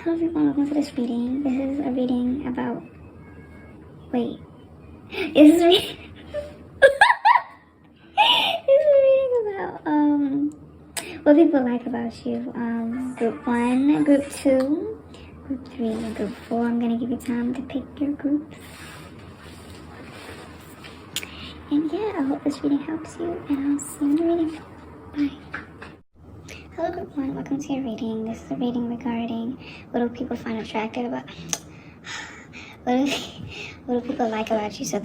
Hello everyone, welcome to this reading. This is a reading about... Wait. This is a reading... This is a reading about, what people like about you. Group 1, Group 2, Group 3, and Group 4. I'm going to give you time to pick your groups. And yeah, I hope this reading helps you, and I'll see you in the reading. Bye. Hello Group 1, welcome to your reading. This is a reading regarding what do people find attractive about... what do people like about you? So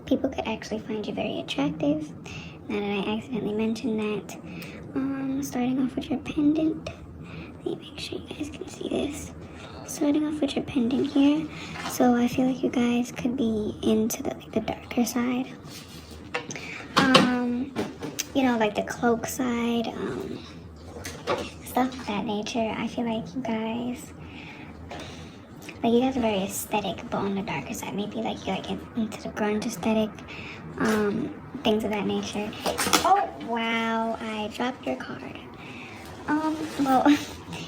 people could actually find you very attractive. Now that I accidentally mentioned that. Starting off with your pendant. Let me make sure you guys can see this. Starting off with your pendant here. So I feel like you guys could be into the darker side. You know, like the cloak side, stuff of that nature. I feel like you guys are very aesthetic, but on the darker side. Maybe like you're like into the grunge aesthetic, things of that nature. Oh wow, I dropped your card. Well,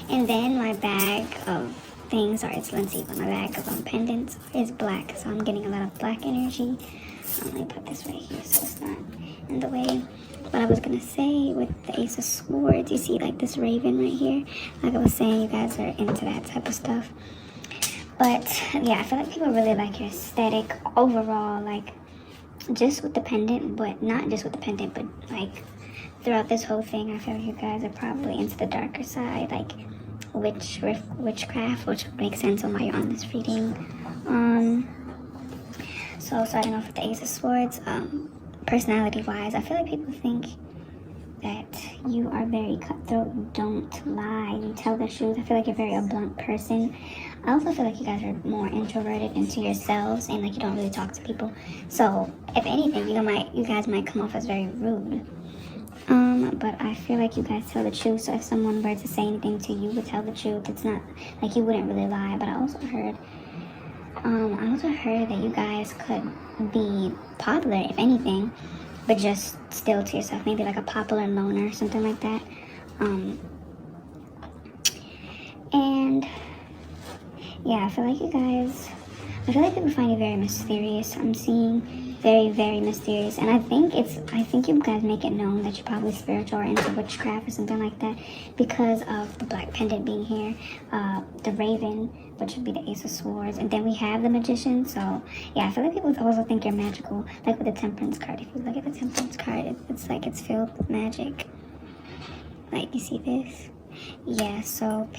and then my bag of things, or it's Lindsay, but my bag of pendants is black, so I'm getting a lot of black energy. Let me put this right here so it's not in the way. What I was gonna say with the Ace of Swords, you see like this raven right here. Like I was saying, you guys are into that type of stuff. But yeah, I feel like people really like your aesthetic overall, like just with the pendant, but not just with the pendant, but like throughout this whole thing, I feel like you guys are probably into the darker side, like witchcraft, which makes sense on why you're on this reading. So starting off with the Ace of Swords, personality-wise, I feel like people think that you are very cutthroat, you don't lie, you tell the truth. I feel like you're very a blunt person. I also feel like you guys are more introverted into yourselves and like you don't really talk to people. So if anything, you guys might come off as very rude. But I feel like you guys tell the truth. So if someone were to say anything to you, would tell the truth. It's not like you wouldn't really lie. But I also heard that you guys could be popular, if anything, but just still to yourself. Maybe like a popular loner or something like that. And yeah, I feel like people find you very mysterious. I'm seeing very, very mysterious. And I think you guys make it known that you're probably spiritual or into witchcraft or something like that because of the black pendant being here, the raven, which would be the Ace of Swords, and then we have the Magician. So yeah, I feel like people also think you're magical, like with the Temperance card. If you look at the Temperance card, it's like it's filled with magic. Like, you see this? Yeah, so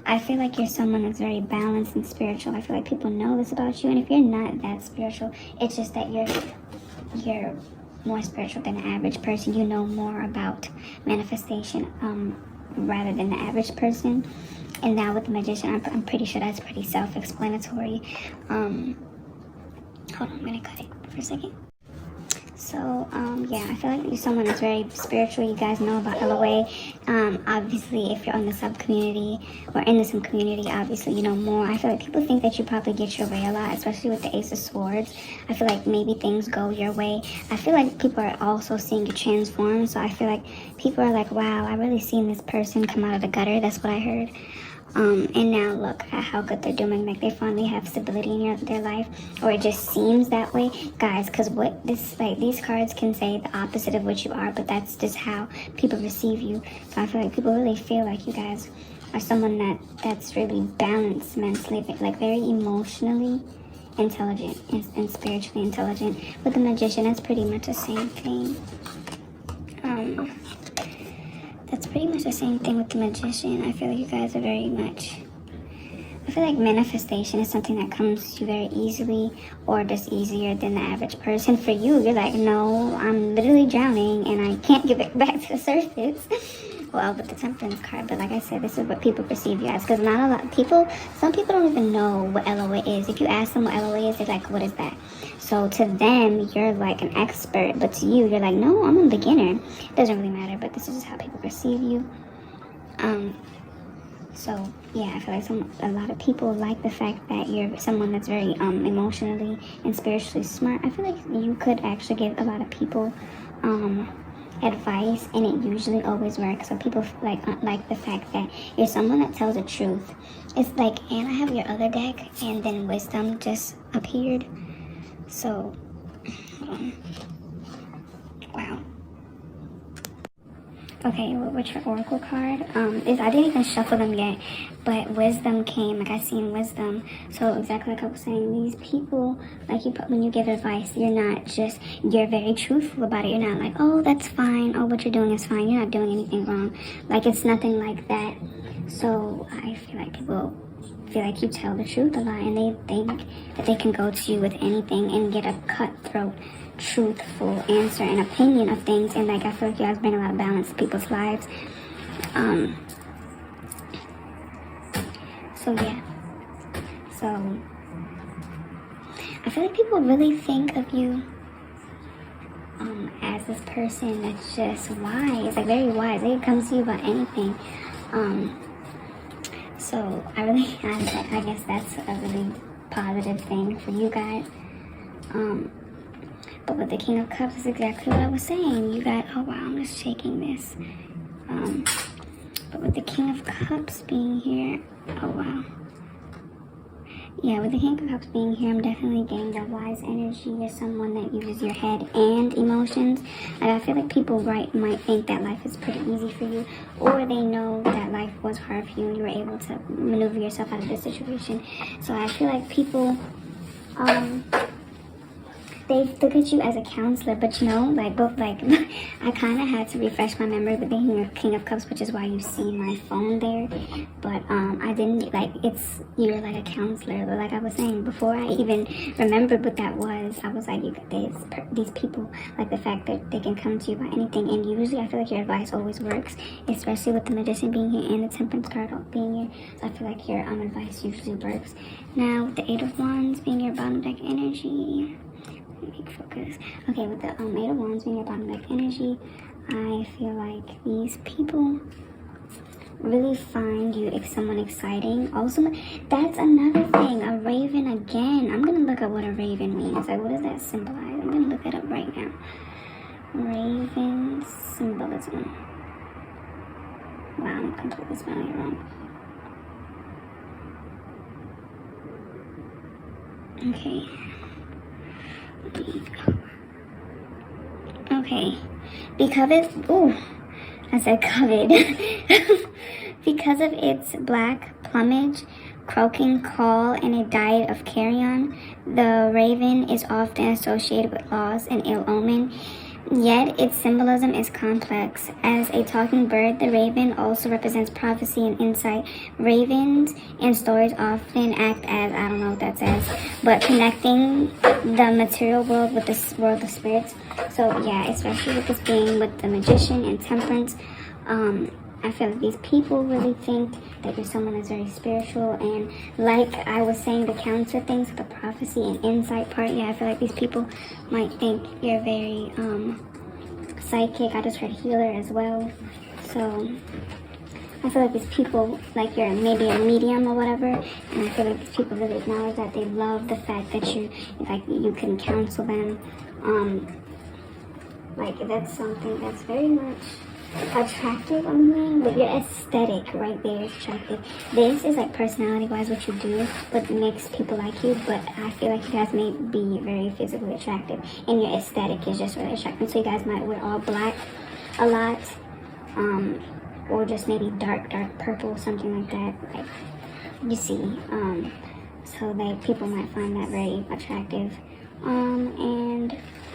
I feel like you're someone that's very balanced and spiritual. I feel like people know this about you, and if you're not that spiritual, it's just that you're more spiritual than the average person. You know more about manifestation rather than the average person. And now with the Magician, I'm pretty sure that's pretty self-explanatory. Hold on, I'm gonna cut it for a second. So, yeah, I feel like you're someone that's very spiritual. You guys know about LOA. Obviously, if you're in the sub-community or in the sub-community, obviously you know more. I feel like people think that you probably get your way a lot, especially with the Ace of Swords. I feel like maybe things go your way. I feel like people are also seeing you transform. So I feel like people are like, wow, I really seen this person come out of the gutter. That's what I heard. And now look at how good they're doing. Like they finally have stability in their life, or it just seems that way, guys. Because these cards can say the opposite of what you are, but that's just how people receive you. So I feel like people really feel like you guys are someone that's really balanced mentally, like very emotionally intelligent and spiritually intelligent. With the Magician, that's pretty much the same thing. That's pretty much the same thing with the Magician. I feel like you guys are I feel like manifestation is something that comes to you very easily, or just easier than the average person. For you, you're like, no, I'm literally drowning and I can't get it back to the surface. Well, with the Temperance card, but like I said, this is what people perceive you as, because not a lot of people, some people don't even know what LOA is. If you ask them what LOA is, they're like, what is that? So to them, you're like an expert, but to you, you're like, no, I'm a beginner. It doesn't really matter, but this is just how people perceive you. So yeah, I feel like a lot of people like the fact that you're someone that's very emotionally and spiritually smart. I feel like you could actually give a lot of people advice, and it usually always works. So people like the fact that you're someone that tells the truth. It's like, and I have your other deck, and then wisdom just appeared. So, hold on. Wow. Okay, what's your oracle card? I didn't even shuffle them yet, but wisdom came. Like, I seen wisdom. So exactly like I was saying, these people, like, when you give advice, you're very truthful about it. You're not like, oh, that's fine. Oh, what you're doing is fine. You're not doing anything wrong. Like, it's nothing like that. So I feel like people feel like you tell the truth a lot, and they think that they can go to you with anything and get a cutthroat, truthful answer and opinion of things. And like, I feel like you guys bring a lot of balance to people's lives. So yeah, so I feel like people really think of you as this person that's just wise, like very wise. They can come to you about anything. So I guess that's a really positive thing for you guys. But with the King of Cups, is exactly what I was saying. You got, oh wow, I'm just shaking this. But with the King of Cups being here, oh wow. Yeah, with the King of Cups being here, I'm definitely getting the wise energy. You're someone that uses your head and emotions. Like, I feel like people might think that life is pretty easy for you, or they know that life was hard for you and you were able to maneuver yourself out of this situation. So I feel like people, they look at you as a counselor, but I kind of had to refresh my memory with the King of Cups, which is why you see my phone there. But I didn't, you're like a counselor. But like I was saying, before I even remembered what that was, I was like, these people, like the fact that they can come to you about anything. And usually I feel like your advice always works, especially with the Magician being here and the Temperance card being here. So I feel like your advice usually works. Now, with the Eight of Wands being your bottom deck energy, focus. Okay, with the Eight of Wands being your bottom deck energy, I feel like these people really find you someone exciting. Also, that's another thing. A raven again. I'm gonna look up what a raven means. Like, what does that symbolize? I'm gonna look it up right now. Raven symbolism. Wow, I'm completely spelling it wrong. Okay. Okay, because I said covered. Because of its black plumage, croaking call, and a diet of carrion, the raven is often associated with loss and ill omen. Yet its symbolism is complex. As a talking bird, the raven also represents prophecy and insight. Ravens in stories often act as, I don't know what that says, but connecting the material world with the world of spirits. So yeah, especially with this being with the Magician and Temperance, I feel like these people really think that you're someone that's very spiritual, and like I was saying, the counter things, the prophecy and insight part, yeah, I feel like these people might think you're very psychic. I just heard healer as well. So I feel like these people, like you're maybe a medium or whatever, and I feel like these people really acknowledge that. They love the fact that you can counsel them. Like, that's something that's very much attractive on me, but your aesthetic right there is attractive. This is like personality wise what you do, what makes people like you, but I feel like you guys may be very physically attractive, and your aesthetic is just really attractive. So you guys might wear all black a lot, or just maybe dark purple, something like that, like you see. So people might find that very attractive, and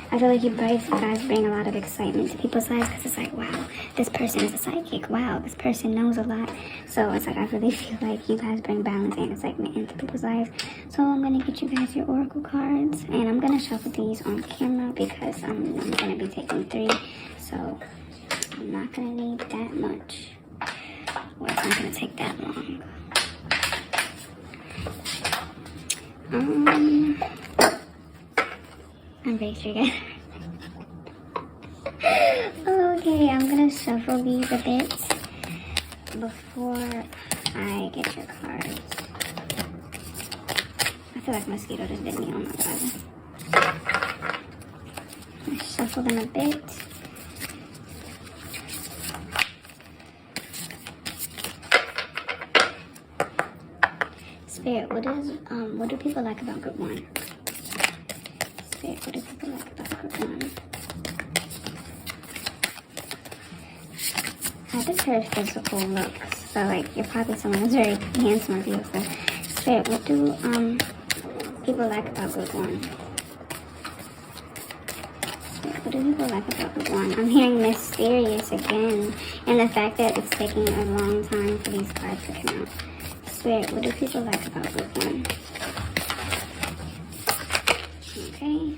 I feel like you guys bring a lot of excitement to people's lives, because it's like, wow, this person is a psychic. Wow, this person knows a lot. So it's like, I really feel like you guys bring balance and excitement into people's lives. So I'm going to get you guys your oracle cards, and I'm going to shuffle these on camera because I'm going to be taking 3. So I'm not going to need that much. Well, it's not going to take that long. I'm very sure, guys. Okay, I'm gonna shuffle these a bit before I get your cards. I feel like a mosquito just bit me. Oh my god. I'm gonna shuffle them a bit. Spirit, what do people like about group 1? Spirit, what do people like about group 1? I just heard physical looks, so like you're probably someone who's very handsome or beautiful. Spirit, what do people like about group 1? Spirit, what do people like about group 1? I'm hearing mysterious again, and the fact that it's taking a long time for these cards to come out. Spirit, what do people like about group 1? Okay,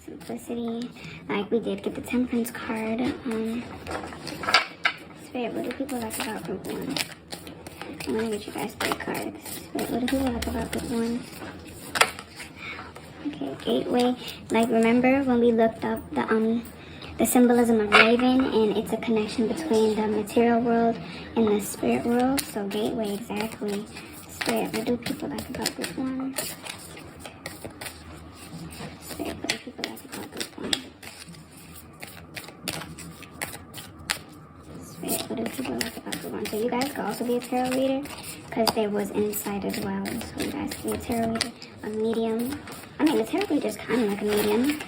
simplicity. Like we did get the Temperance card. Spirit, what do people like about group 1? I'm gonna get you guys 3 cards. Spirit, what do people like about group 1? Okay, gateway. Like remember when we looked up the symbolism of raven, and it's a connection between the material world and the spirit world. So gateway, exactly. Spirit, what do people like about group 1? Spirit, what do people like about group 1? Spirit, what do people like about group 1? So you guys could also be a tarot reader, because there was insight as well. So you guys could be a tarot reader, a medium. I mean, a tarot reader is kind of like a medium.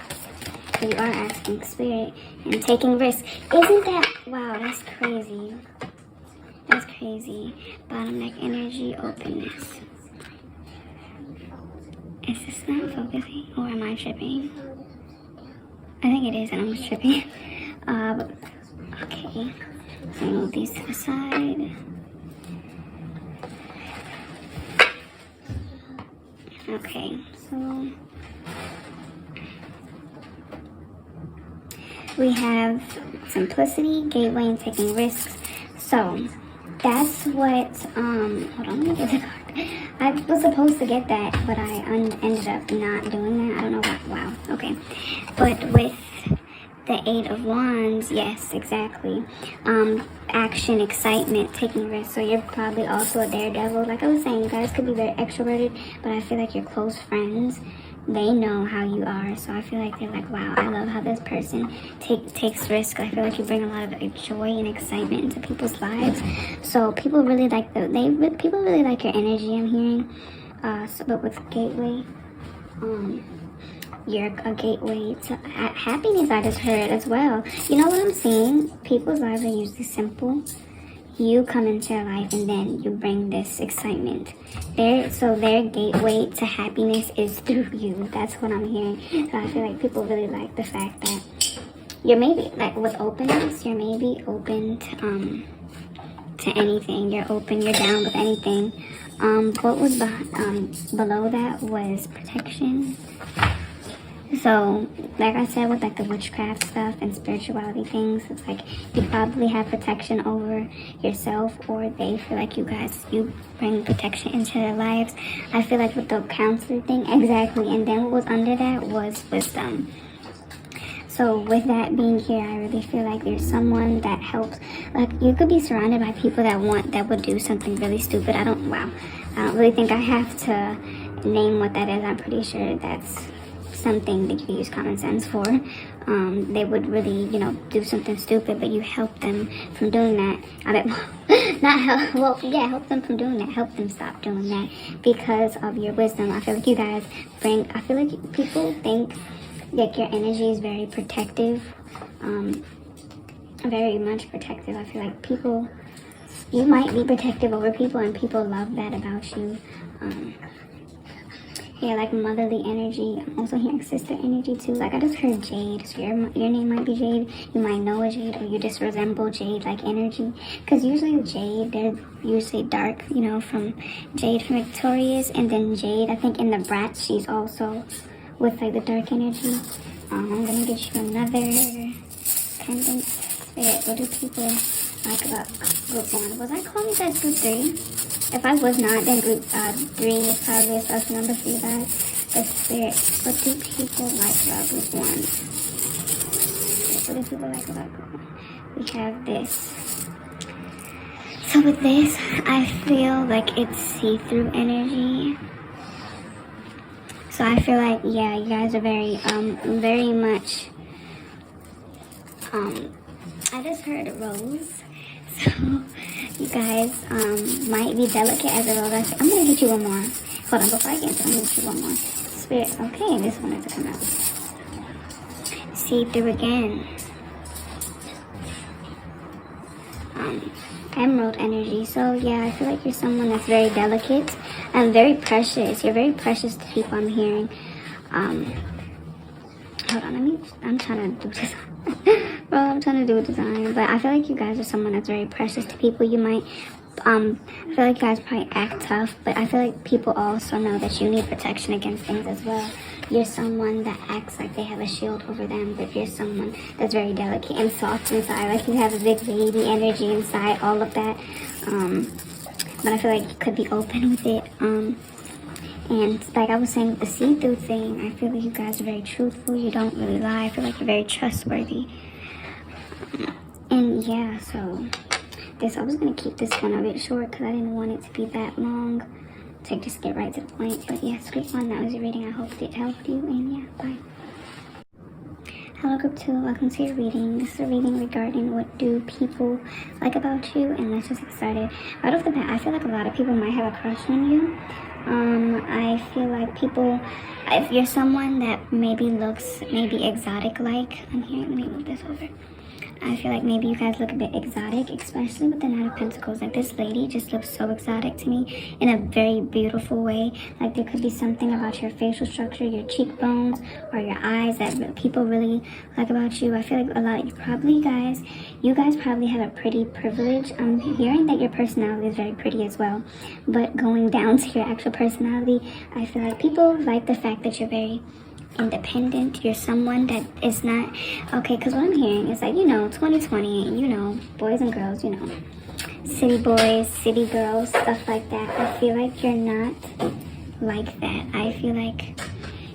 So you are asking spirit and taking risks. Isn't that, wow, that's crazy. That's crazy. Bottom neck energy, openness. Is this not focusing, or am I tripping? I think it is, and I'm tripping. Okay. So move these to the side. Okay, so we have simplicity, gateway, and taking risks. So that's what, hold on, let me get the card. I was supposed to get that, but I ended up not doing that. I don't know why. Wow, okay. But with the 8 of Wands, yes, exactly. Action, excitement, taking risks. So you're probably also a daredevil. Like I was saying, you guys could be very extroverted, but I feel like your close friends, they know how you are. So I feel like they're like, wow, I love how this person takes risks. I feel like you bring a lot of joy and excitement into people's lives. So people really like people really like your energy, I'm hearing. But with gateway, you're a gateway to happiness, I just heard as well. You know what I'm seeing? People's lives are usually simple. You come into their life and then you bring this excitement. So their gateway to happiness is through you. That's what I'm hearing. So I feel like people really like the fact that you're maybe, like with openness, you're maybe open to anything. You're open, you're down with anything. What was below that was protection. So, like I said, with like the witchcraft stuff and spirituality things, it's like you probably have protection over yourself, or they feel like you bring protection into their lives. I feel like with the counselor thing, exactly. And then what was under that was wisdom. So with that being here, I really feel like there's someone that helps. Like you could be surrounded by people that would do something really stupid. I don't really think I have to name what that is. I'm pretty sure that's something that you use common sense for. They would really, do something stupid, but you help them from doing that. Help them from doing that. Help them stop doing that because of your wisdom. I feel like you guys I feel like people think that your energy is very protective, very much protective. I feel like you might be protective over people, and people love that about you. Yeah, like motherly energy. I'm also hearing sister energy too. Like I just heard Jade. So your name might be Jade. You might know a Jade, or you just resemble Jade like energy. Because usually Jade, they're usually dark, from Jade from Victorious. And then Jade, I think in the Bratz, she's also with like the dark energy. I'm gonna get you another pendant. Spirit, what do people like about group 1? Was I calling you guys group 3? If I was not, then group 3 is probably a special number for you guys. But Spirit, what do people like about group 1? What do people like about group 1? We have this. So with this, I feel like it's see-through energy. So I feel like, yeah, you guys are very, very much, I just heard a rose. So you guys might be delicate as a rose. I'm going to get you one more. Hold on, before I get into it, I'm going to do one more. Spirit. Okay, this one has to come out. See through again. Emerald energy. So yeah, I feel like you're someone that's very delicate and very precious. You're very precious to people, I'm hearing. Hold on, I'm trying to do this. Well, I'm trying to do a design, but I feel like you guys are someone that's very precious to people. You might, I feel like you guys probably act tough, but I feel like people also know that you need protection against things as well. You're someone that acts like they have a shield over them, but you're someone that's very delicate and soft inside. Like you have a big baby energy inside, all of that. But I feel like you could be open with it. And like I was saying with the see-through thing, I feel like you guys are very truthful. You don't really lie. I feel like you're very trustworthy. And yeah, so I was going to keep this one a bit short because I didn't want it to be that long. To just get right to the point. But yeah, script 1, that was your reading. I hope it helped you. And yeah, bye. Hello group 2, welcome to your reading. This is a reading regarding what do people like about you, and let's just get started. Right off the bat, I feel like a lot of people might have a crush on you. I feel like people, if you're someone that maybe looks exotic like, I'm here, let me move this over. I feel like maybe you guys look a bit exotic, especially with the Knight of Pentacles. Like this lady just looks so exotic to me in a very beautiful way. Like there could be something about your facial structure, your cheekbones, or your eyes that people really like about you. I feel like a lot of you guys probably have a pretty privilege. I'm hearing that your personality is very pretty as well. But going down to your actual personality, I feel like people like the fact that you're very independent. You're someone that is not okay, because what I'm hearing is like, 2020, boys and girls, city boys, city girls, stuff like that. I feel like you're not like that. I feel like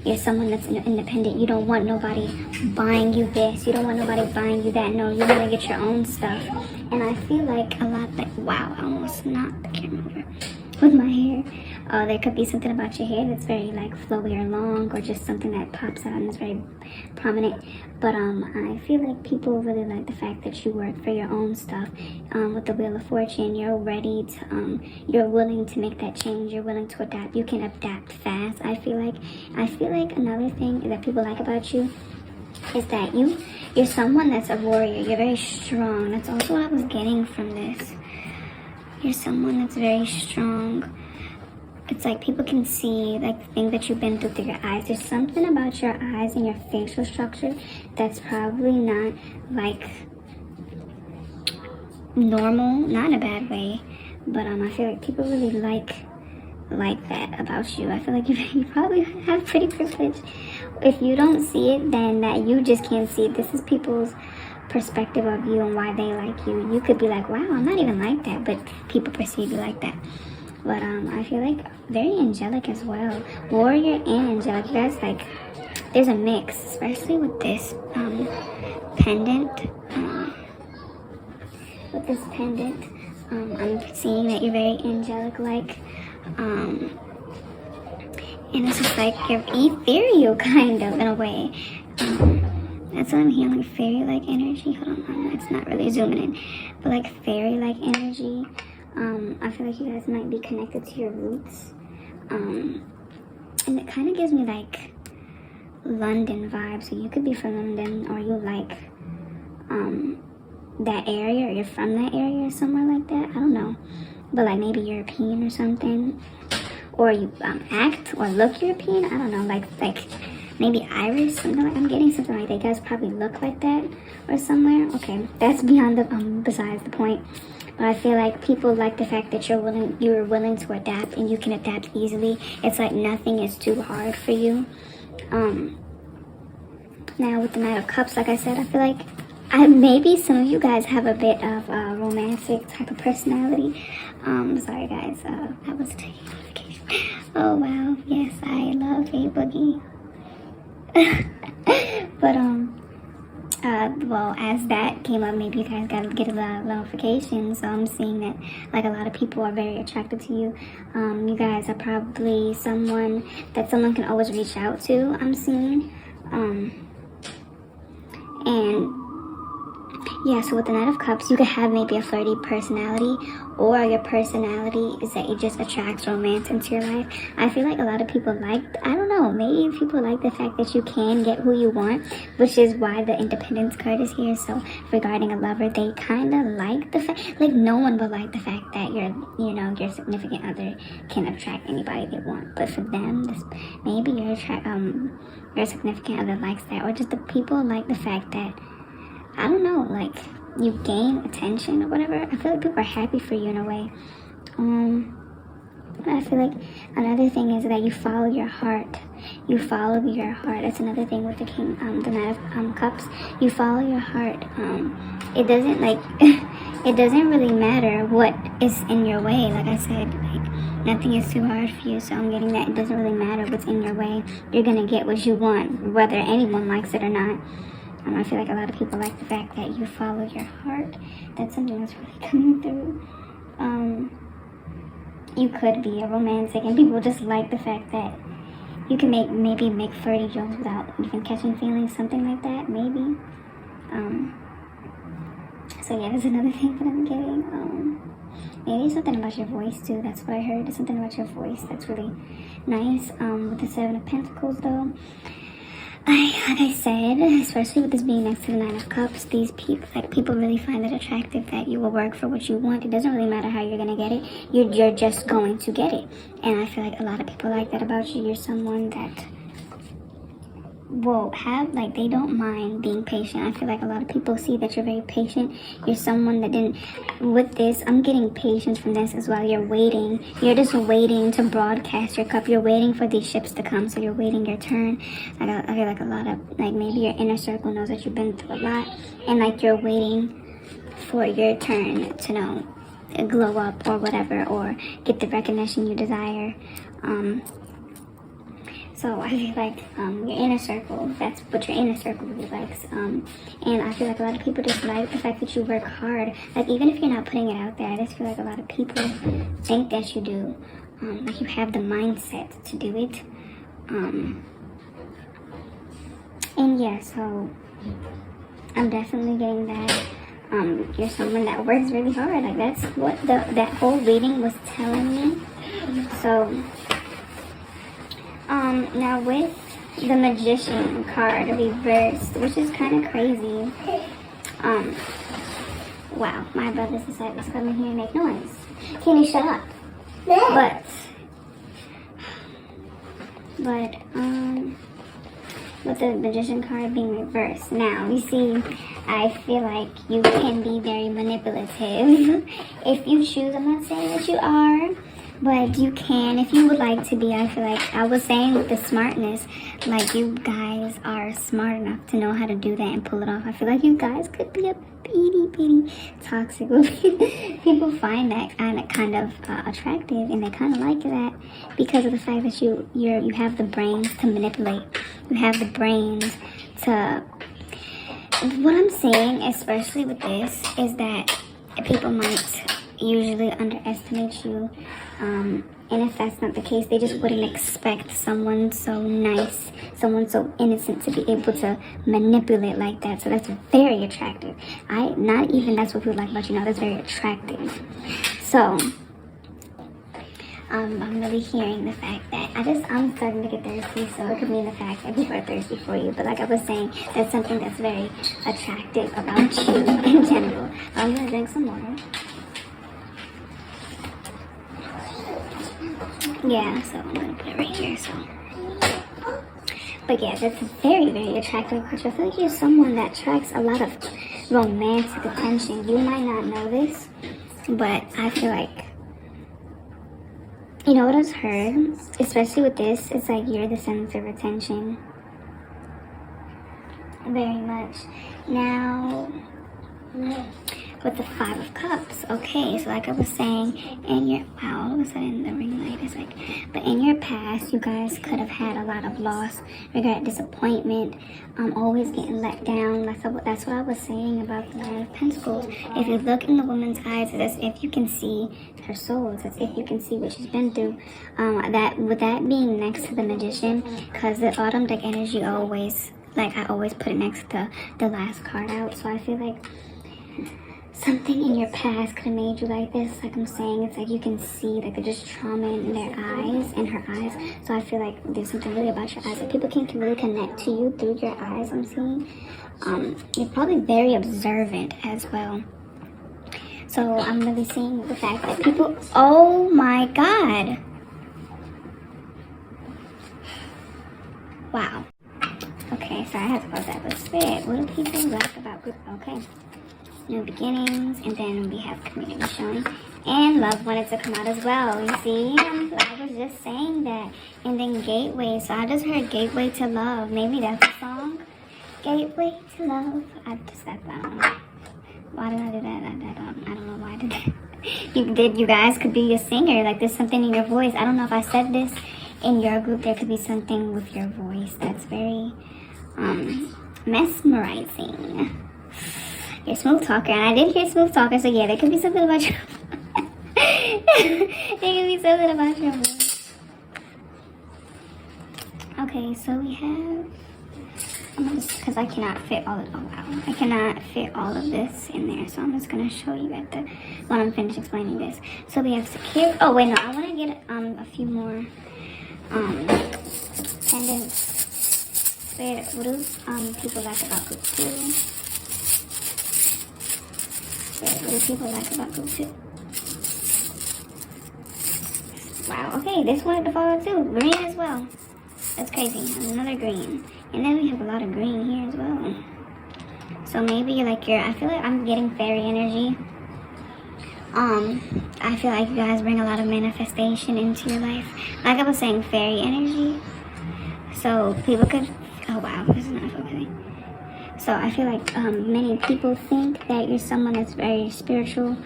you're someone that's independent. You don't want nobody buying you this, you don't want nobody buying you that. No, you want to get your own stuff. And I feel like a lot like, wow, I almost knocked the camera over with my hair. There could be something about your hair that's very like flowy or long, or just something that pops out and is very prominent. But I feel like people really like the fact that you work for your own stuff. With the Wheel of Fortune, you're ready to, you're willing to make that change. You're willing to adapt. You can adapt fast. I feel like another thing that people like about you is that you're someone that's a warrior. You're very strong. That's also what I was getting from this. You're someone that's very strong. It's like people can see like the thing that you've been through your eyes. There's something about your eyes and your facial structure that's probably not like normal, not in a bad way, but I feel like people really like that about you. I feel like you probably have pretty privilege. If you don't see it, then that you just can't see it. This is people's perspective of you and why they like you. You could be like, wow, I'm not even like that, but people perceive you like that. But I feel like very angelic as well. Warrior and angelic. You guys, like, there's a mix, especially with this pendant. With this pendant, I'm seeing that you're very angelic-like. And it's just like you're ethereal, kind of, in a way. That's what I'm hearing, like fairy-like energy. Hold on, it's not really zooming in. But like fairy-like energy. I feel like you guys might be connected to your roots. And it kind of gives me like London vibes. So you could be from London, or you like that area, or you're from that area or somewhere like that. I don't know. But like maybe European or something. Or you act or look European. I don't know. Like maybe Irish, something like, I'm getting something like that. You guys probably look like that or somewhere. Okay, that's beyond the besides the point. But I feel like people like the fact that you're willing to adapt, and you can adapt easily. It's like nothing is too hard for you. Now with the Knight of Cups, like I said, I feel like maybe some of you guys have a bit of a romantic type of personality. Sorry guys, I was taking notification. Oh wow, yes, I love a boogie. But well, as that came up, maybe you guys got to get a lot of notifications. So I'm seeing that like a lot of people are very attracted to you. You guys are probably someone that someone can always reach out to, I'm seeing. And Yeah, so with the Knight of Cups, you could have maybe a flirty personality, or your personality is that it just attracts romance into your life. I feel like a lot of people like, I don't know, maybe people like the fact that you can get who you want, which is why the Independence card is here. So regarding a lover, they kind of like the fact, like no one would like the fact that your significant other can attract anybody they want. But for them, maybe your significant other likes that, or just the people like the fact that, I don't know, like you gain attention or whatever. I feel like people are happy for you in a way. I feel like another thing is that you follow your heart. You follow your heart. That's another thing with the King, the Knight of Cups. You follow your heart. It doesn't like it doesn't really matter what is in your way. Like I said, like nothing is too hard for you. So I'm getting that it doesn't really matter what's in your way. You're gonna get what you want, whether anyone likes it or not. I feel like a lot of people like the fact that you follow your heart. That's something that's really coming through. You could be a romantic, and people just like the fact that you can maybe make flirty jokes without even catching feelings, something like that, maybe. So yeah, that's another thing that I'm getting. Maybe something about your voice too. That's what I heard. It's something about your voice that's really nice. With the Seven of Pentacles though, like I said, especially with this being next to the Nine of Cups, these people really find it attractive that you will work for what you want. It doesn't really matter how you're gonna get it. You're just going to get it. And I feel like a lot of people like that about you. You're someone that will have, like, they don't mind being patient. I feel like a lot of people see that you're very patient. You're someone that didn't, with this, I'm getting patience from this as well. You're waiting. You're just waiting to broadcast your cup. You're waiting for these ships to come, so you're waiting your turn. I feel like a lot of, like, maybe your inner circle knows that you've been through a lot, and like you're waiting for your turn to know, glow up or whatever, or get the recognition you desire. So I feel like your inner circle, that's what your inner circle really likes. And I feel like a lot of people just like the fact that you work hard. Like even if you're not putting it out there, I just feel like a lot of people think that you do. Like you have the mindset to do it. And yeah, so I'm definitely getting that. You're someone that works really hard. Like that's what that whole reading was telling me. So now with the Magician card reversed, which is kind of crazy. Wow, my brothers decided to come in here and make noise. Can you shut up? But with the Magician card being reversed, now you see, I feel like you can be very manipulative if you choose. I'm not saying that you are, but you can if you would like to be. I feel like I was saying with the smartness, like you guys are smart enough to know how to do that and pull it off. I feel like you guys could be a bitty toxic. People find that kind of attractive, and they kind of like that because of the fact that you have the brains to manipulate. You have the brains to. What I'm saying, especially with this, is that people might usually underestimate you. And if that's not the case, they just wouldn't expect someone so nice, someone so innocent to be able to manipulate like that. So that's very attractive. Not even that's what people like about you, that's very attractive. So I'm really hearing the fact that I'm starting to get thirsty, so it could mean the fact that people are thirsty for you. But like I was saying, that's something that's very attractive about you in general. I'm gonna drink some water. Yeah, so I'm gonna put it right here. So, but yeah, that's very, very attractive. But I feel like you're someone that attracts a lot of romantic attention. You might not know this, but I feel like, you know what I've heard, especially with this, it's like you're the center of attention. Very much. Now, with the Five of Cups, okay, so like I was saying, all of a sudden the ring light is like, but in your past, you guys could have had a lot of loss, regret, disappointment, always getting let down. That's what I was saying about the Nine of Pentacles. If you look in the woman's eyes, it's as if you can see her soul. It's as if you can see what she's been through. With that being next to the Magician, because the Autumn deck energy always, like I always put it next to the last card out, so I feel like something in your past could have made you like this. Like I'm saying, it's like you can see like there's just trauma in their eyes, in her eyes. So I feel like there's something really about your eyes. Like people can really connect to you through your eyes, I'm seeing. You're probably very observant as well. So I'm really seeing the fact that people, oh my God. Wow. Okay, so I have to pause that. But Spirit, what do people like about group? Okay. New beginnings, and then we have community showing. And love wanted to come out as well. You see? I was just saying that. And then gateway. So I just heard gateway to love. Maybe that's a song. Gateway to love. I don't know. Why did I do that? I don't know why I did that. You guys could be a singer. Like there's something in your voice. I don't know if I said this in your group. There could be something with your voice that's very mesmerizing. You're a smooth talker, and I did hear smooth talker, so yeah, there could be something about your there could be something about your voice. Okay, so we have, because I cannot fit all of, oh wow, I cannot fit all of this in there, so I'm just going to show you at the, when I'm finished explaining this. So we have secure, oh wait, no, I want to get a few more pendants. What do people like about group 2? What do people like about group 2? Wow, okay, this wanted to follow too. Green as well. That's crazy. Another green. And then we have a lot of green here as well. So maybe like I feel like I'm getting fairy energy. I feel like you guys bring a lot of manifestation into your life. Like I was saying, fairy energy. So people could, oh wow, this is not focusing. So I feel like many people think that you're someone that's very spiritual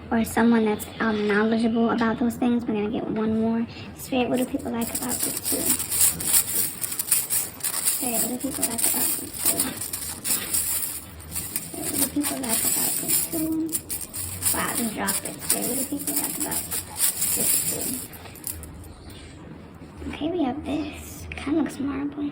or someone that's knowledgeable about those things. We're going to get one more. Spirit, what do people like about this too? Spirit, what do people like about this too? Spirit, what do people like about this too? Wow, I just dropped it. Spirit, what do people like about this too? Okay, we have this. Kind of looks marble.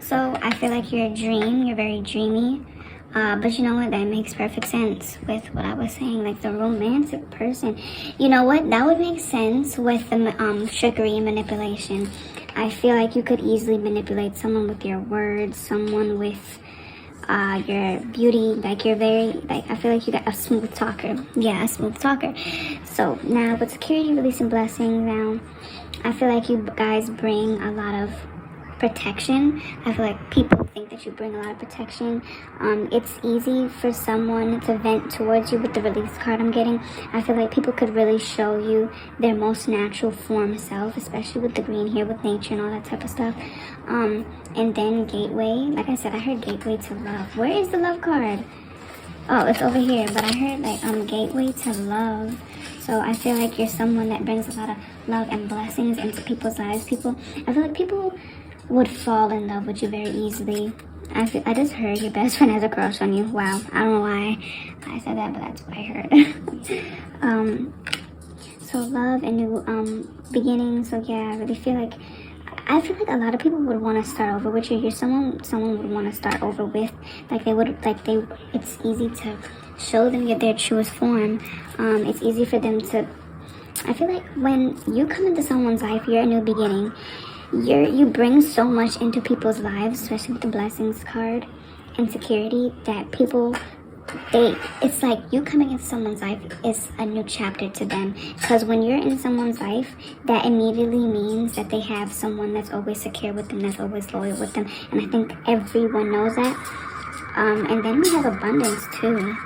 So I feel like you're a dream, you're very dreamy, but you know what, that makes perfect sense with what I was saying, like the romantic person. You know what, that would make sense with the trickery and manipulation. I feel like you could easily manipulate someone with your words, someone with your beauty, like you're very, like I feel like you got a smooth talker. Yeah, a smooth talker. So now with security, release, and blessing, now I feel like you guys bring a lot of protection. I feel like people think that you bring a lot of protection. It's easy for someone to vent towards you with the release card I'm getting. I feel like people could really show you their most natural form self, especially with the green here, with nature and all that type of stuff. And then gateway, like I said, I heard gateway to love. Where is the love card? Oh, it's over here, but I heard like gateway to love. So I feel like you're someone that brings a lot of love and blessings into people's lives. I feel like people would fall in love with you very easily. I just heard your best friend has a crush on you. Wow, I don't know why I said that, but that's what I heard. So love and new beginnings. So yeah, I really feel like a lot of people would want to start over with you. You're someone would want to start over with. It's easy to show them their truest form. It's easy for them to, I feel like when you come into someone's life, you're a new beginning. You bring so much into people's lives, especially with the blessings card and security, that people, it's like you coming into someone's life is a new chapter to them. Because when you're in someone's life, that immediately means that they have someone that's always secure with them, that's always loyal with them. And I think everyone knows that. And then we have abundance too.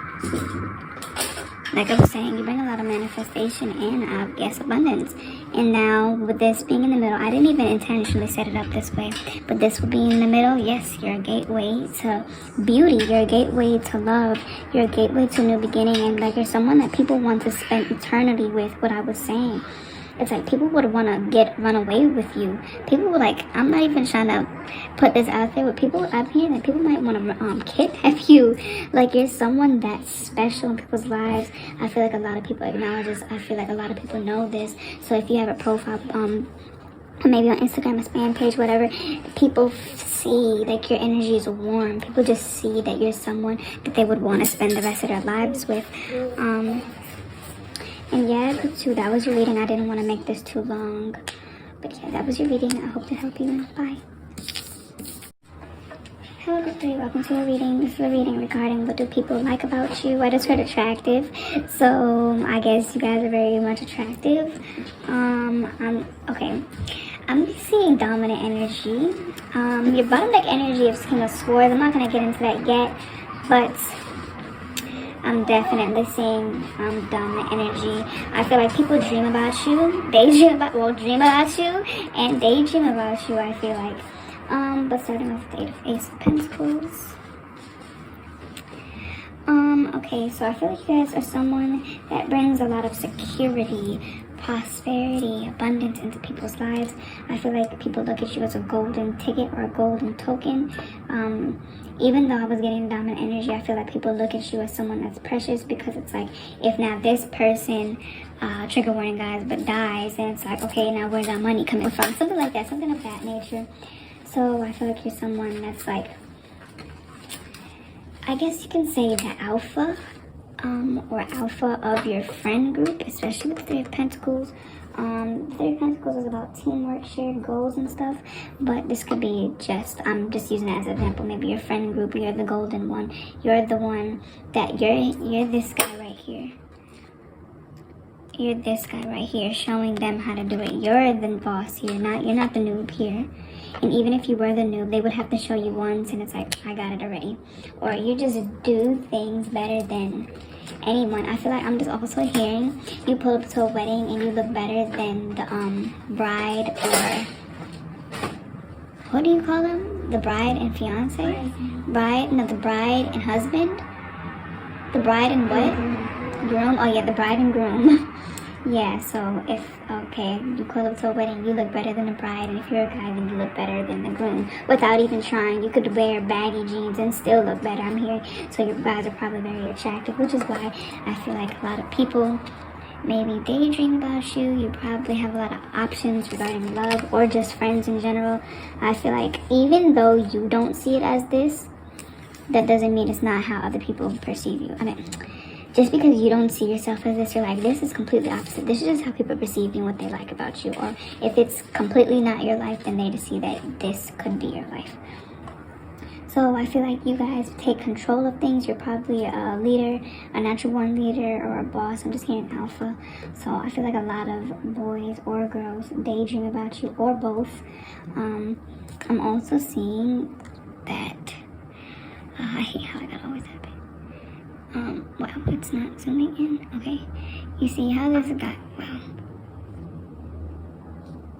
Like I was saying, you bring a lot of manifestation and, I guess, abundance. And now, with this being in the middle, I didn't even intentionally set it up this way, but this will be in the middle. Yes, you're a gateway to beauty. You're a gateway to love. You're a gateway to a new beginning. And, like, you're someone that people want to spend eternity with, what I was saying. It's like people would want to run away with you. People would like, I'm not even trying to put this out there, but people, I'm hearing that people might want to kidnap you. Like you're someone that's special in people's lives. I feel like a lot of people acknowledge this. I feel like a lot of people know this. So if you have a profile or maybe on Instagram, a spam page, whatever, people see like your energy is warm. People just see that you're someone that they would want to spend the rest of their lives with. And yeah, too, that was your reading. I didn't want to make this too long, but yeah, that was your reading. I hope to help you. Bye. Hello, Trustworthy. Welcome to a reading. This is a reading regarding what do people like about you. I just heard attractive, so I guess you guys are very much attractive. Okay. I'm seeing dominant energy. Your bottom deck energy is King of Swords. I'm not gonna get into that yet, but I'm definitely seeing dominant energy. I feel like people dream about you. Dream about you, and daydream about you. I feel like. But starting off with the Ace of Pentacles. Okay, so I feel like you guys are someone that brings a lot of security, prosperity, abundance into people's lives. I feel like people look at you as a golden ticket or a golden token. Even though I was getting dominant energy, I feel like people look at you as someone that's precious, because it's like, if now this person, trigger warning guys, but dies, then it's like, okay, now where's that money coming from? Something like that, something of that nature. So I feel like you're someone that's like, I guess you can say the alpha, or alpha of your friend group, especially with the Three of Pentacles. The Three of Pentacles is about teamwork, shared goals and stuff, but this could be I'm just using that as an example. Maybe your friend group, you're the golden one. You're the one that you're this guy right here. You're this guy right here, showing them how to do it. You're the boss here, you're not the noob here. And even if you were the noob, they would have to show you once, and it's like, I got it already. Or you just do things better than anyone. I feel like I'm just also hearing you pull up to a wedding and you look better than the bride, or what do you call them? The bride and fiance? The bride and husband? The bride and what? Groom? Oh yeah, the bride and groom. Yeah, so if, you pull up to a wedding, you look better than the bride, and if you're a guy, then you look better than the groom. Without even trying, you could wear baggy jeans and still look better, I'm hearing. So your guys are probably very attractive, which is why I feel like a lot of people maybe daydream about you. You probably have a lot of options regarding love, or just friends in general. I feel like even though you don't see it as this, that doesn't mean it's not how other people perceive you. I mean, just because you don't see yourself as this, you're like, this is completely opposite. This is just how people perceive you and what they like about you. Or if it's completely not your life, then they just see that this could be your life. So I feel like you guys take control of things. You're probably a leader, a natural born leader, or a boss. I'm just hearing alpha. So I feel like a lot of boys or girls daydream about you, or both. I'm also seeing that, I hate how that always happens. Well, it's not zooming in. Okay, you see how this guy,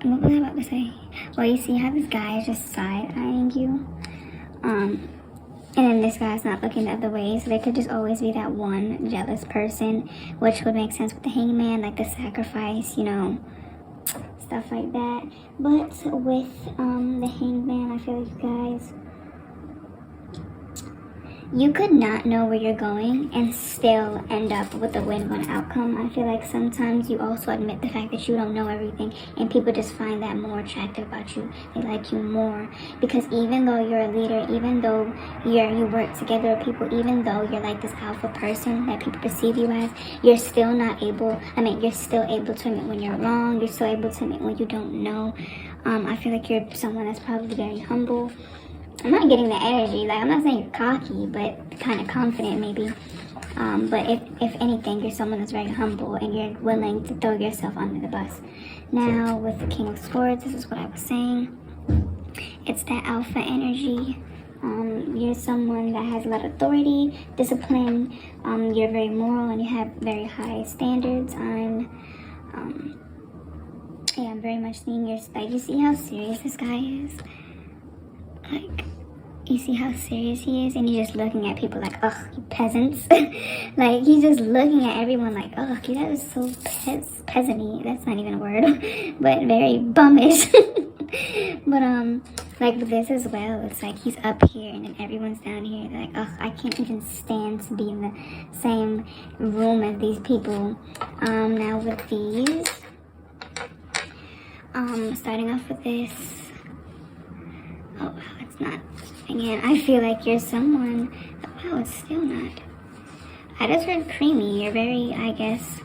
what was I about to say? Well, you see how this guy is just side-eyeing you, and then this guy's not looking the other way, so there could just always be that one jealous person, which would make sense with the hangman, like the sacrifice, stuff like that. But with the hangman, I feel like you guys, you could not know where you're going and still end up with a win-win outcome. I feel like sometimes you also admit the fact that you don't know everything, and people just find that more attractive about you. They like you more because even though you're a leader, even though you work together with people, even though you're like this alpha person that people perceive you as, you're still you're still able to admit when you're wrong. You're still able to admit when you don't know. I feel like you're someone that's probably very humble. I'm not getting the energy, like I'm not saying you're cocky, but kind of confident maybe. But if anything, you're someone that's very humble and you're willing to throw yourself under the bus. Now with the King of Swords, this is what I was saying. It's that alpha energy. You're someone that has a lot of authority, discipline. You're very moral and you have very high standards. I'm very much seeing your, like, you see how serious this guy is? Like, you see how serious he is, and you're just looking at people like, ugh, you peasants. Like, he's just looking at everyone like, ugh, that is so peasant-y. That's not even a word, but very bummish. But, like, with this as well, it's like he's up here, and then everyone's down here. They're like, ugh, I can't even stand to be in the same room as these people. Now with these, Starting off with this. Oh wow, it's not. Again, I feel like you're someone. Wow, it's still not. I just heard creamy. You're very, I guess,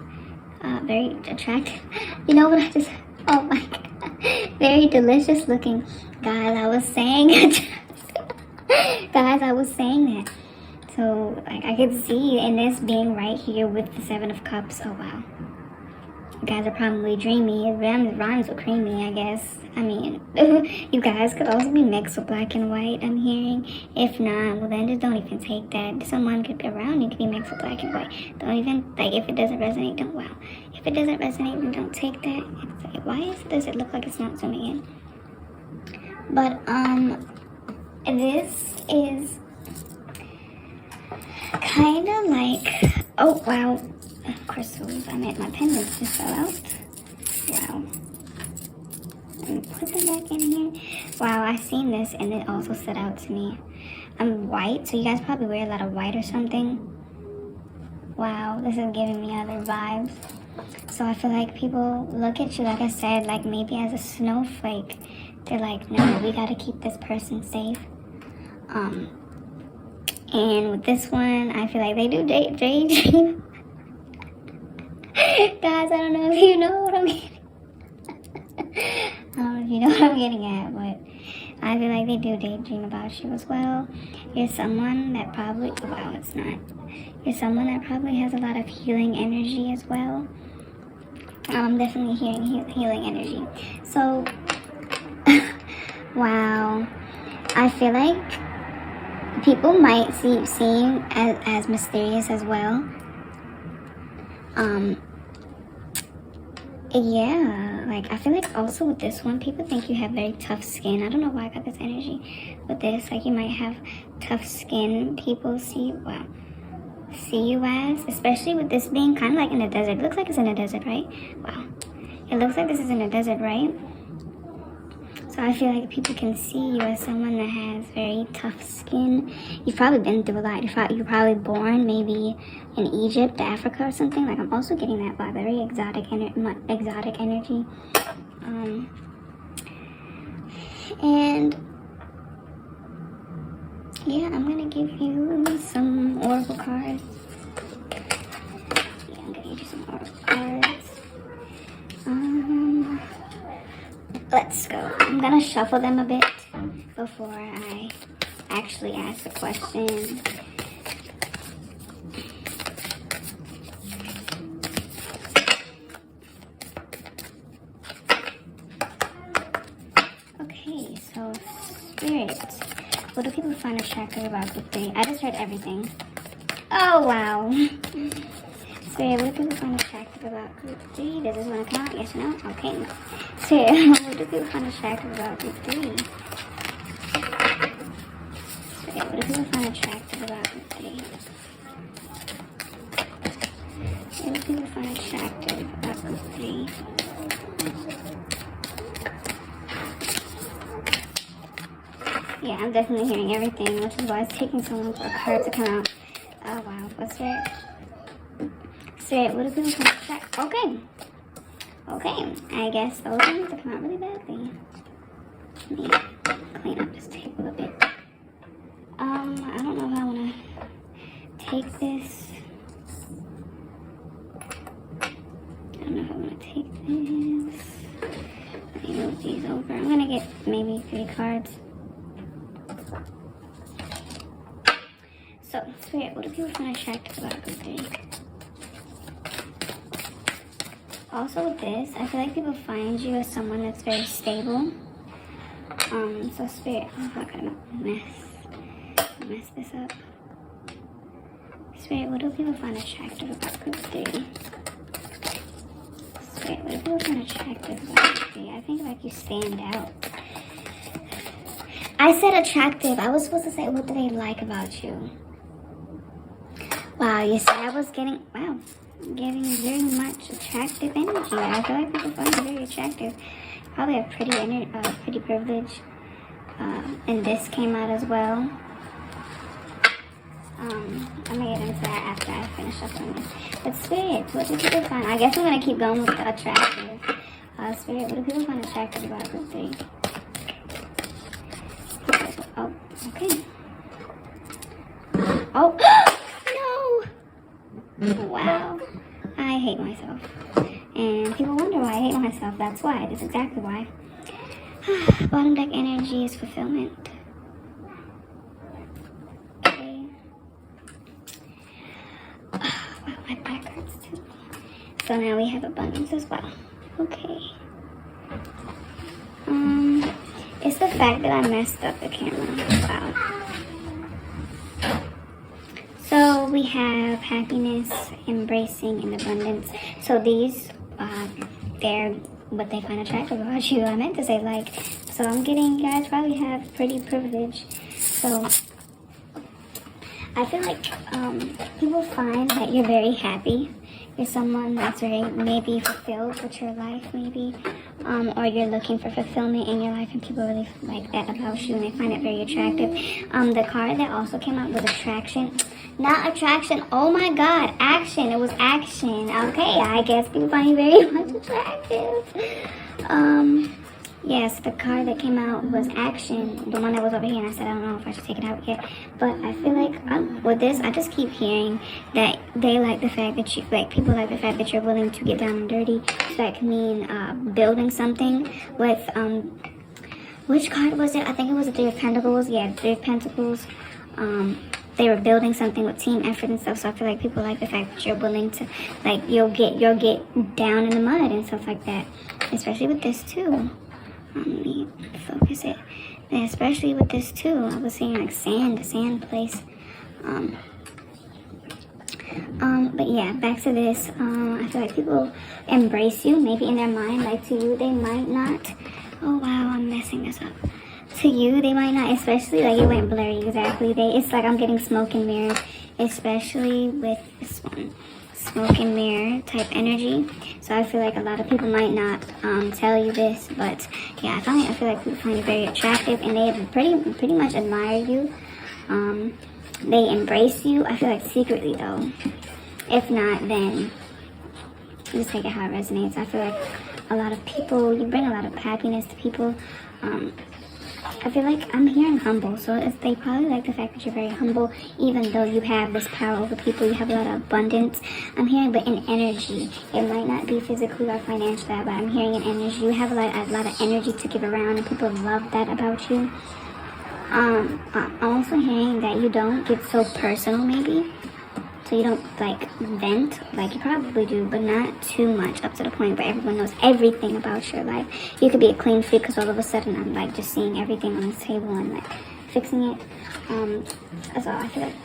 very attractive. You know what I just? Oh my god, very delicious looking. Guys, I was saying it. Guys, I was saying that. So, like, I could see in this being right here with the Seven of Cups. Oh wow. You guys are probably dreamy. It rhymes with creamy, I guess. I mean, you guys could also be mixed with black and white, I'm hearing. If not, well then just don't even take that. Someone could be around you could be mixed with black and white. Don't even, like, if it doesn't resonate, don't, wow. If it doesn't resonate, then don't take that. It's like, why does it look like it's not zooming in? But, this is kind of like, oh wow, crystals. I meant my pendants just fell out. Wow. Let me put them back in here. Wow, I seen this and it also stood out to me. I'm white, so you guys probably wear a lot of white or something. Wow, this is giving me other vibes. So I feel like people look at you, like I said, like maybe as a snowflake. They're like, no, we gotta keep this person safe. And with this one, I feel like they do daydream. Guys, I don't know if you know what I'm getting. I don't know if you know what I'm getting at, but I feel like they do daydream about you as well. You're someone that probably, wow, it's not. You're someone that probably has a lot of healing energy as well. I'm definitely hearing healing energy. So, wow, I feel like people might see you as mysterious as well. Yeah, like I feel like also with this one, people think you have very tough skin. I don't know why I got this energy with this. Like you might have tough skin. People see you as, especially with this being kind of like in a desert. It looks like it's in a desert, right? Wow, it looks like this is in a desert, right? So I feel like people can see you as someone that has very tough skin. You've probably been through a lot. You're probably born maybe in Egypt, Africa, or something. Like I'm also getting that vibe, very exotic energy. And yeah, I'm gonna give you some oracle cards. Yeah, I'm gonna give you some oracle cards. Let's go. I'm gonna shuffle them a bit before I actually ask the question. Okay, so Spirit, what do people find attractive about group 3? I just heard everything. Oh wow. Spirit, what do people find attractive about group 3? Does this want to come out? Yes or no? Okay, no. Spirit, what do people find attractive about group 3? Spirit, what do people find attractive about group 3? What do people find attractive about group 3? Yeah, I'm definitely hearing everything, which is why it's taking so long for a card to come out. Oh wow, what's Spirit? Spirit, what do people find attractive? Okay, I guess those ones have come out really badly. Let me clean up this table a bit. I don't know if I want to take this. I don't know if I want to take this. Let me move these over. I'm going to get maybe 3 cards. So, Spirit, what do people find attractive about group 3? Also with this, I feel like people find you as someone that's very stable. So Spirit, I'm not gonna mess this up. Spirit, what do people find attractive about group 3? Spirit, what do people find attractive about group 3? I think like you stand out. I said attractive. I was supposed to say what do they like about you. Wow, you said I was getting, wow. Getting very much attractive energy. I feel like people find you very attractive. Probably have pretty privilege. And this came out as well. I'm gonna get into that after I finish up on this. But Spirit, what do people find? I guess I'm gonna keep going with the attractive. Spirit, what do people find attractive about group 3? Oh, okay. Oh, no! Wow. I hate myself. And people wonder why I hate myself. That's why. That's exactly why. Bottom deck energy is fulfillment. Okay. Wow, my back hurts too. So now we have abundance as well. Okay. It's the fact that I messed up the camera. Wow. So we have happiness, embracing, and abundance. So these, they're what they find attractive about you. I meant to say like, so I'm getting, you guys probably have pretty privilege. So I feel like people find that you're very happy. You're someone that's very maybe fulfilled with your life, maybe, or you're looking for fulfillment in your life, and people really like that about you, and they find it very attractive. The card that also came out was attraction, not attraction. Oh my God, action! It was action. Okay, I guess people find you very much attractive. Yes, the card that came out was action, the one that was over here, and I said I don't know if I should take it out yet, but I feel like with this, I just keep hearing that they like the fact that you, like, people like the fact that you're willing to get down and dirty. So that can mean building something with, which card was it? I think it was the Three of Pentacles. Yeah, Three of Pentacles. They were building something with team effort and stuff, so I feel like people like the fact that you're willing to, like, you'll get down in the mud and stuff like that, especially with this too. Let me focus it. And especially with this too. I was seeing like sand, a sand place. But yeah, back to this. I feel like people embrace you. Maybe in their mind, like to you, they might not. Oh wow, I'm messing this up. To you, they might not, especially like it went blurry. Exactly. It's like I'm getting smoke and mirrors, especially with this one. Smoke and mirror type energy. So I feel like a lot of people might not tell you this, but yeah, I feel like people find you very attractive, and they pretty much admire you. They embrace you. I feel like secretly though. If not, then just take it how it resonates. I feel like a lot of people, you bring a lot of happiness to people. I feel like I'm hearing humble, so they probably like the fact that you're very humble, even though you have this power over people. You have a lot of abundance. I'm hearing, but in energy, it might not be physically or financially, but I'm hearing in energy. You have a lot of energy to give around, and people love that about you. I'm also hearing that you don't get so personal, maybe. So you don't like vent, like you probably do, but not too much, up to the point where everyone knows everything about your life. You could be a clean freak because all of a sudden I'm like just seeing everything on the table and like fixing it. That's all I feel like.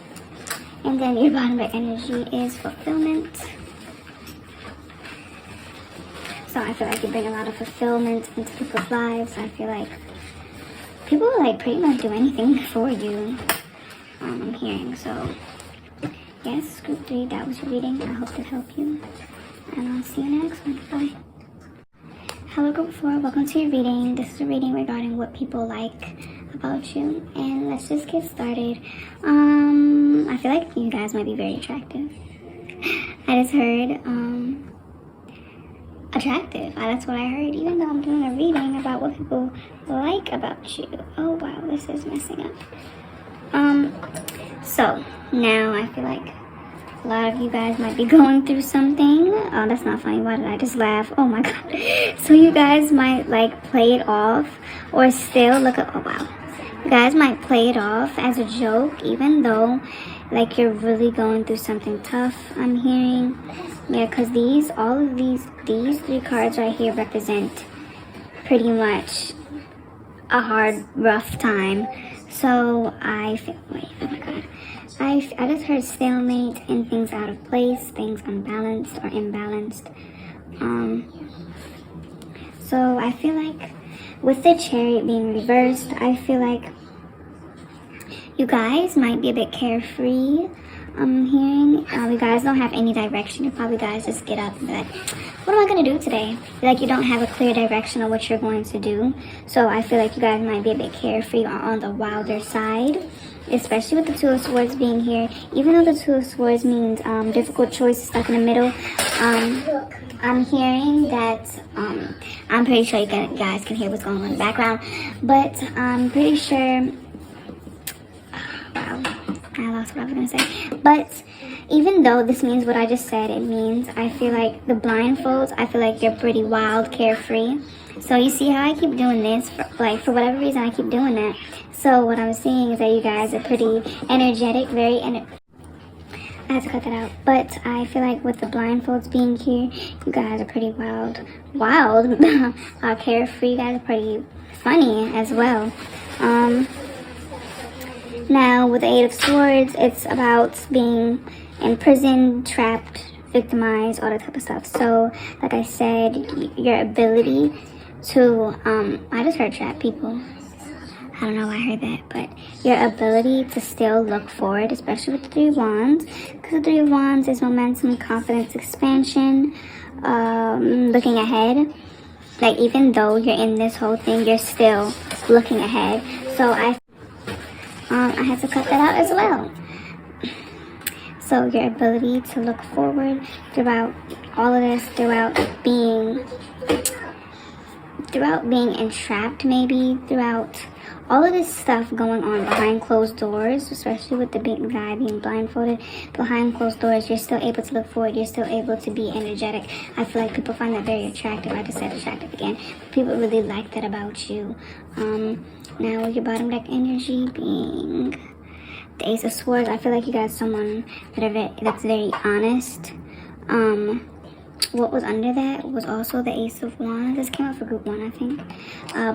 And then your bottom line energy is fulfillment. So I feel like you bring a lot of fulfillment into people's lives. I feel like people will like pretty much do anything for you. I'm hearing, so. Yes, group 3, that was your reading. I hope it helped you. And I'll see you in the next one. Bye. Hello group 4, welcome to your reading. This is a reading regarding what people like about you. And let's just get started. I feel like you guys might be very attractive. I just heard attractive. That's what I heard, even though I'm doing a reading about what people like about you. Oh wow, this is messing up. So now I feel like a lot of you guys might be going through something. Oh, that's not funny. Why did I just laugh? Oh my god. So you guys might like play it off, or still look at, oh wow. You guys might play it off as a joke, even though like you're really going through something tough, I'm hearing. Yeah, because all of these 3 cards right here represent pretty much a hard, rough time. So I feel, wait, oh my god. I just heard stalemate and things out of place, things unbalanced or imbalanced. So I feel like with the Chariot being reversed, I feel like you guys might be a bit carefree. I'm hearing you guys don't have any direction. You probably guys just get up and be like, what am I going to do today? Like you don't have a clear direction of what you're going to do. So I feel like you guys might be a bit carefree or on the wilder side, especially with the Two of Swords being here. Even though the Two of Swords means difficult choices stuck in the middle. I'm hearing that, I'm pretty sure you guys can hear what's going on in the background, but I'm pretty sure, wow, I lost what I was going to say, but even though this means what I just said, it means, I feel like the blindfolds, I feel like you're pretty wild, carefree. So you see how I keep doing this, for whatever reason I keep doing that. So what I'm seeing is that you guys are pretty energetic, I had to cut that out. But I feel like with the blindfolds being here, you guys are pretty wild, carefree. You guys are pretty funny as well. Now with the Eight of Swords, it's about being imprisoned, trapped, victimized, all that type of stuff. So like I said, your ability to, I just heard trap people. I don't know why I heard that, but your ability to still look forward, especially with the Three of Wands, because the Three of Wands is momentum, confidence, expansion, looking ahead. Like, even though you're in this whole thing, you're still looking ahead. So I had to cut that out as well. So your ability to look forward throughout all of this, throughout being entrapped, maybe throughout all of this stuff going on behind closed doors, especially with the guy being blindfolded, behind closed doors, you're still able to look forward, you're still able to be energetic. I feel like people find that very attractive. I just said attractive again. People really like that about you. Now with your bottom deck energy being the Ace of Swords, I feel like you guys are someone that's very honest. What was under that was also the Ace of Wands. This came out for group 1, I think.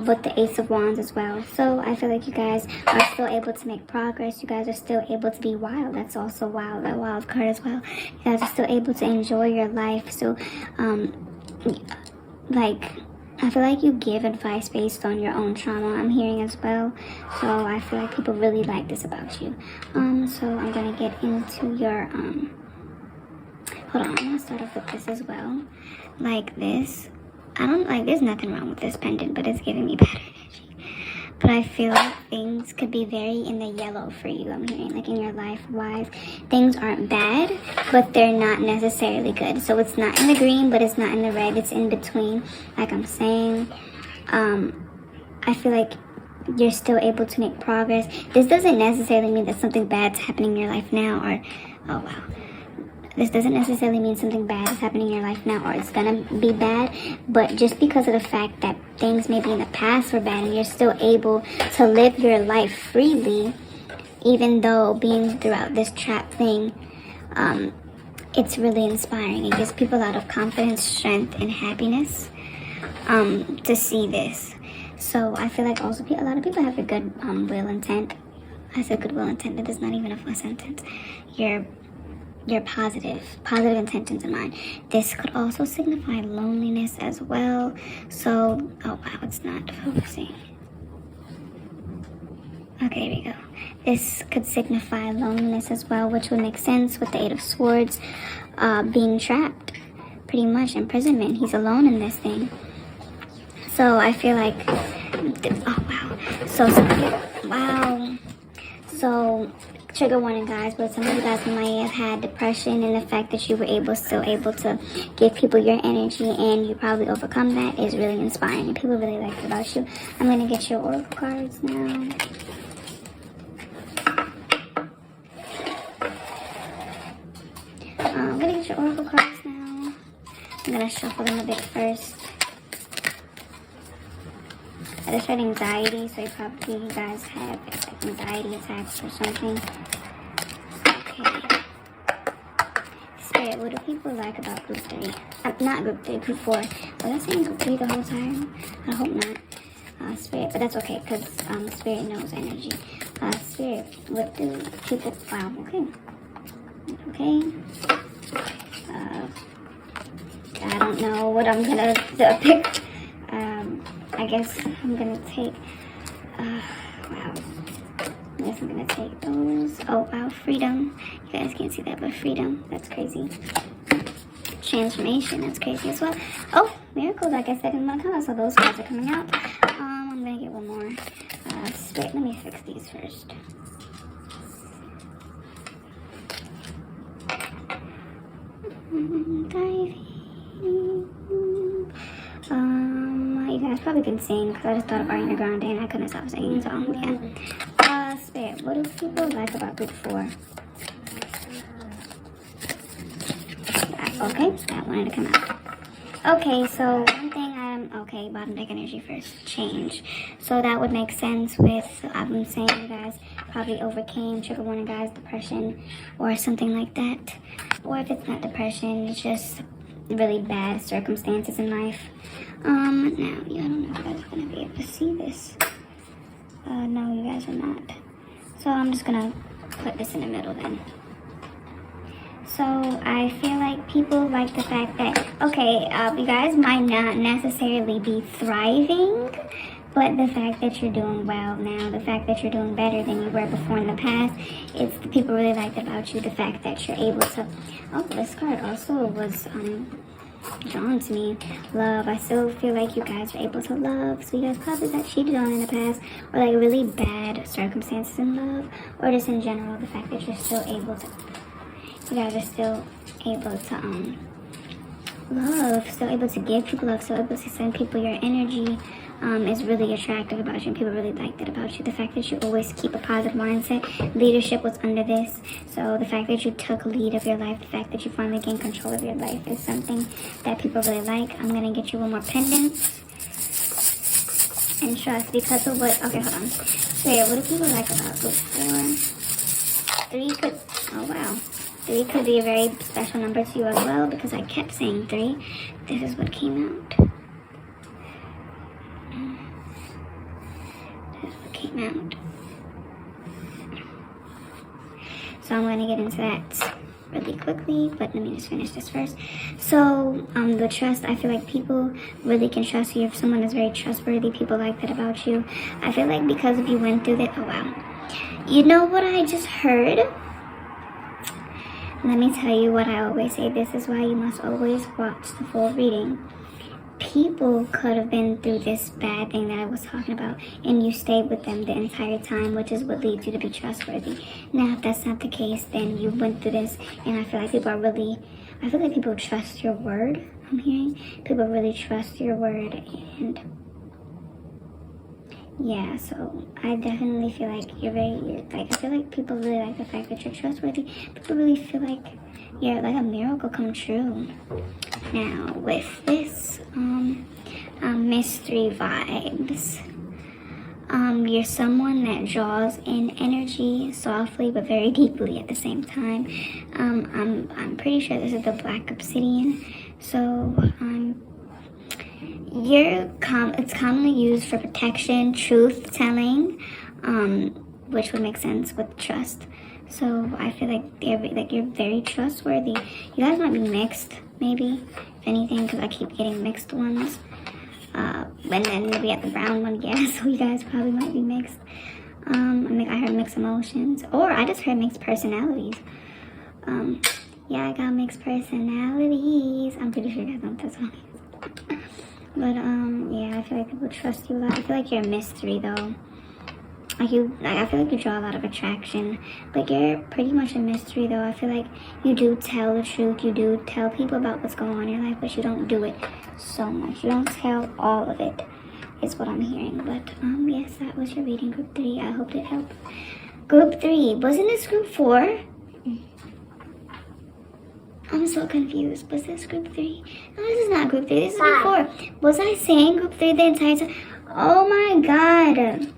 But the Ace of Wands as well. So I feel like you guys are still able to make progress. You guys are still able to be wild. That's also wild. That wild card as well. You guys are still able to enjoy your life. So, I feel like you give advice based on your own trauma, I'm hearing as well. So I feel like people really like this about you. So I'm going to get into your, hold on, I'm going to start off with this as well. Like this. There's nothing wrong with this pendant, but it's giving me bad energy. But I feel like things could be very in the yellow for you, I'm hearing. Like in your life-wise, things aren't bad, but they're not necessarily good. So it's not in the green, but it's not in the red. It's in between, like I'm saying. I feel like you're still able to make progress. This doesn't necessarily mean that something bad's happening in your life now, or, oh wow. This doesn't necessarily mean something bad is happening in your life now, or it's gonna be bad, but just because of the fact that things maybe in the past were bad and you're still able to live your life freely, even though being throughout this trap thing, it's really inspiring. It gives people a lot of confidence, strength, and happiness to see this. So I feel like also a lot of people have a good will intent. I said good will intent, but it's not even a sentence. Your positive intentions in mind. This could also signify loneliness as well. So, oh wow, it's not focusing. Okay, here we go. This could signify loneliness as well, which would make sense with the Eight of Swords being trapped. Pretty much imprisonment. He's alone in this thing. So I feel like, oh wow. So trigger warning, guys, but some of you guys might have had depression, and the fact that you were still able to give people your energy and you probably overcome that is really inspiring, and people really like it about you. I'm going to get your oracle cards now. I'm going to get your oracle cards now. I'm going to shuffle them a bit first. I just read anxiety, so you guys have anxiety attacks or something. Okay. Spirit, what do people like about group 3? Not group 3, group 4. Was I saying group 3 the whole time? I hope not. Spirit, but that's okay, because Spirit knows energy. Spirit, what do people... Wow, okay. Okay. I don't know what I'm going to pick. I guess I'm gonna take, wow, I guess I'm gonna take those. Oh wow, freedom. You guys can't see that, but freedom, that's crazy. Transformation, that's crazy as well. Oh, miracles, like I said in my comments, so those cards are coming out. I'm gonna get one more. Spirit, let me fix these first. Diving. guys probably can sing because I just thought of Ariana Grande and I couldn't stop singing. So yeah. Spirit, what do people like about group 4? Okay, that wanted to come out. Okay, so one thing okay, bottom deck energy first, change. So that would make sense with, I'm saying you guys probably overcame, trigger warning guys, depression or something like that. Or if it's not depression, it's just really bad circumstances in life. Now, yeah, I don't know if you guys are going to be able to see this. No, you guys are not. So I'm just going to put this in the middle then. So I feel like people like the fact that, okay, you guys might not necessarily be thriving, but the fact that you're doing well now, the fact that you're doing better than you were before in the past, it's the people really like about you, the fact that you're able to, oh, this card also was drawn to me, love. I still feel like you guys are able to love, so you guys probably got cheated on in the past, or like really bad circumstances in love, or just in general, the fact that you're still able to, you guys are still able to love, still able to give people love, still able to send people your energy, is really attractive about you, and people really like that about you. The fact that you always keep a positive mindset, leadership was under this, so the fact that you took lead of your life, the fact that you finally gained control of your life is something that people really like. I'm gonna get you one more pendant, and trust, because of what, okay, hold on. So yeah, what do people like about group 4? 3 could, oh wow. 3 could be a very special number to you as well, because I kept saying 3. This is what came out. This is what came out. So I'm going to get into that really quickly, but let me just finish this first. So the trust, I feel like people really can trust you. If someone is very trustworthy, people like that about you. I feel like because if you went through that, oh wow. You know what I just heard? Let me tell you what I always say. This is why you must always watch the full reading. People could have been through this bad thing that I was talking about, and you stayed with them the entire time, which is what leads you to be trustworthy. Now, if that's not the case, then you went through this, and I feel like people are really, I feel like people trust your word. I'm hearing people really trust your word, and yeah, so I definitely feel like you're like, I feel like people really like the fact that you're trustworthy. People really feel like you're like a miracle come true. Now, with this, mystery vibes, you're someone that draws in energy softly but very deeply at the same time. I'm pretty sure this is the black obsidian, so, it's commonly used for protection, truth telling, which would make sense with trust. So I feel like you're very trustworthy. You guys might be mixed, maybe, if anything, because I keep getting mixed ones. And then maybe at the brown one, yeah. So you guys probably might be mixed. I heard mixed emotions, or I just heard mixed personalities. Yeah, I got mixed personalities. I'm pretty sure you guys know what that's one is. But yeah, I feel like people trust you a lot. I feel like you're a mystery though. I feel like you draw a lot of attraction, but you're pretty much a mystery though. I feel like you do tell the truth. You do tell people about what's going on in your life, but you don't do it so much. You don't tell all of it, is what I'm hearing. But yes, that was your reading, group 3. I hope it helped. Group 3, wasn't this group 4? I'm so confused. Was this group 3? No, this is not group 3. This is group 4. Was I saying group 3 the entire time? Oh my god.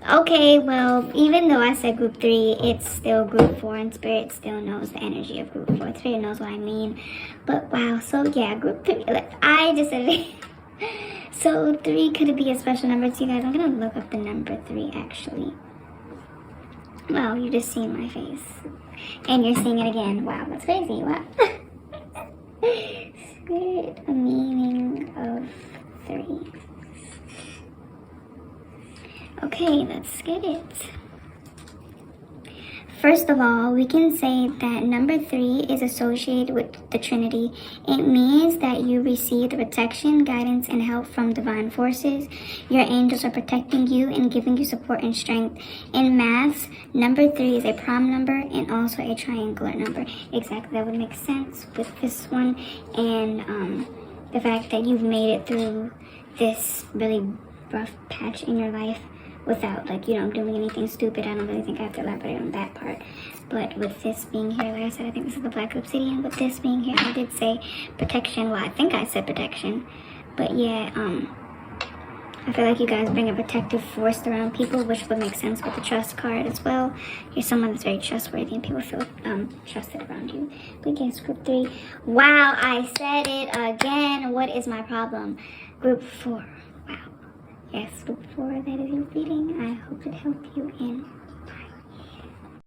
Okay, well, even though I said group 3, it's still group 4, and Spirit still knows the energy of group 4. Spirit knows what I mean. But wow, so yeah, group 3. I just said it. So 3 could be a special number to you guys. I'm gonna look up the number 3 actually. Well, you just seen my face. And you're seeing it again. Wow, that's crazy. Wow. Spirit, a meaning of 3. Okay, let's get it. First of all, we can say that number 3 is associated with the Trinity. It means that you receive the protection, guidance, and help from divine forces. Your angels are protecting you and giving you support and strength. In maths, number 3 is a prime number and also a triangular number. Exactly, that would make sense with this one. And the fact that you've made it through this really rough patch in your life without, like, you know, doing anything stupid. I don't really think I have to elaborate on that part. But with this being here, like I said, I think this is the black obsidian. With this being here, I did say protection. Well, I think I said protection. But yeah, I feel like you guys bring a protective force around people, which would make sense with the trust card as well. You're someone that's very trustworthy and people feel trusted around you. But yes, group 3. Wow, I said it again. What is my problem? Group 4. Wow. Yes, group 4, that is your reading. I hope it helped you in